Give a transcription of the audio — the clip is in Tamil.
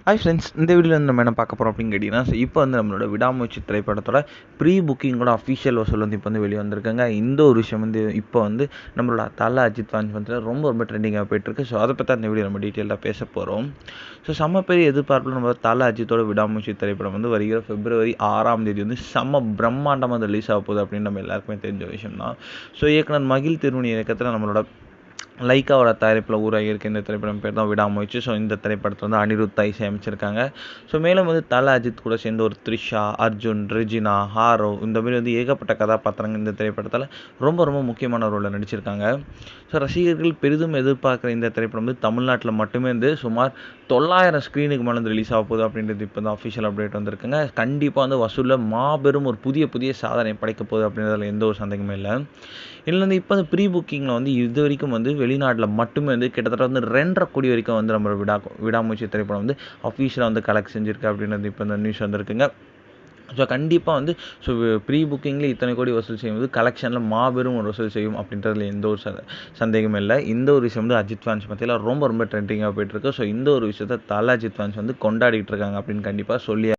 ஹாய் ஃப்ரெண்ட்ஸ், இந்த வீடியோவில் வந்து நம்ம என்ன பார்க்க போகிறோம் அப்படின்னு கேட்டிங்கன்னா, இப்போ வந்து நம்மளோட விடாமுயற்சி திரைப்படத்தோட ப்ரீ புக்கிங்கோட அஃபிஷியல் வசூல் வந்து இப்போ வந்து வெளியே வந்திருக்காங்க. இந்த ஒரு விஷயம் வந்து இப்போ வந்து நம்மளோட தல அஜித் ஃபேன்ஸ் வந்து ரொம்ப ட்ரெண்டிங்காக போயிட்டுருக்கு. ஸோ அதை பற்றி அந்த வீடியோ நம்ம டீட்டெயிலாக பேச போகிறோம். ஸோ செம்ம பெரிய எதிர்பார்ப்பில் நம்ம தல அஜித்தோட விடாமுயற்சி திரைப்படம் வந்து வருகிற February 6ஆம் தேதி வந்து செம்ம பிரம்மாண்டமாக வந்து ரிலீஸ் ஆக போகுது அப்படின்னு நம்ம எல்லாருக்குமே தெரிஞ்ச விஷயம் தான். ஸோ இயக்குனர் மகிழ் திருமணி இயக்கத்தில் நம்மளோட லைக்காவோட தயாரிப்பில் உருவாகி இருக்க இந்த திரைப்படம் பேர் தான் விடாமுயற்சி. ஸோ இந்த திரைப்படத்தை வந்து அனிருத்தா இசையமைச்சிருக்காங்க. ஸோ மேலும் வந்து தல அஜித் கூட சேர்ந்து ஒரு த்ரிஷா, அர்ஜுன், ரெஜினா, ஆரவ் இந்த மாதிரி வந்து ஏகப்பட்ட கதாபாத்திரங்கள் இந்த திரைப்படத்தில் ரொம்ப முக்கியமான ரோலில் நடிச்சிருக்காங்க. ஸோ ரசிகர்கள் பெரிதும் எதிர்பார்க்குற இந்த திரைப்படம் வந்து தமிழ்நாட்டில் மட்டுமே வந்து சுமார் 900 ஸ்க்ரீனுக்கு மேலே வந்து ரிலீஸ் ஆக போகுது அப்படின்றது இப்போ தான் அஃபிஷியல் அப்டேட் வந்திருக்குங்க. கண்டிப்பாக வந்து வசூலில் மாபெரும் ஒரு புதிய சாதனை படைக்க போகுது அப்படின்றதுல எந்த ஒரு சந்தேகமே இல்லை. இதில் வந்து இப்போ வந்து ப்ரீ புக்கிங்கில் வந்து இது வரைக்கும் வந்து வெளிநாட்டில் மட்டுமே வந்து கிட்டத்தட்ட வந்து 2.5 கோடி வரைக்கும் வந்து நம்ம விடாமுயற்சி திரைப்படம் வந்து அஃபீஷியலாக வந்து கலெக்ட் செஞ்சுருக்கு அப்படின்றது இப்போ இந்த நியூஸ் வந்திருக்குங்க. ஸோ கண்டிப்பாக வந்து ப்ரீ புக்கிங்கில் இத்தனை கோடி வசூல் செய்யும்போது கலெக்ஷனில் மாபெரும் ஒரு வசூல் செய்யும் அப்படின்றதுல எந்த ஒரு சந்தேகமும் இல்லை. இந்த ஒரு விஷயம் வந்து அஜித் ஃபேன்ஸ் மத்தியில் ரொம்ப ட்ரெண்டிங்காக போயிட்டுருக்கு. ஸோ இந்த ஒரு விஷயத்தை தல அஜித் ஃபேன்ஸ் வந்து கொண்டாடிட்டு இருக்காங்க அப்படின்னு கண்டிப்பாக சொல்லி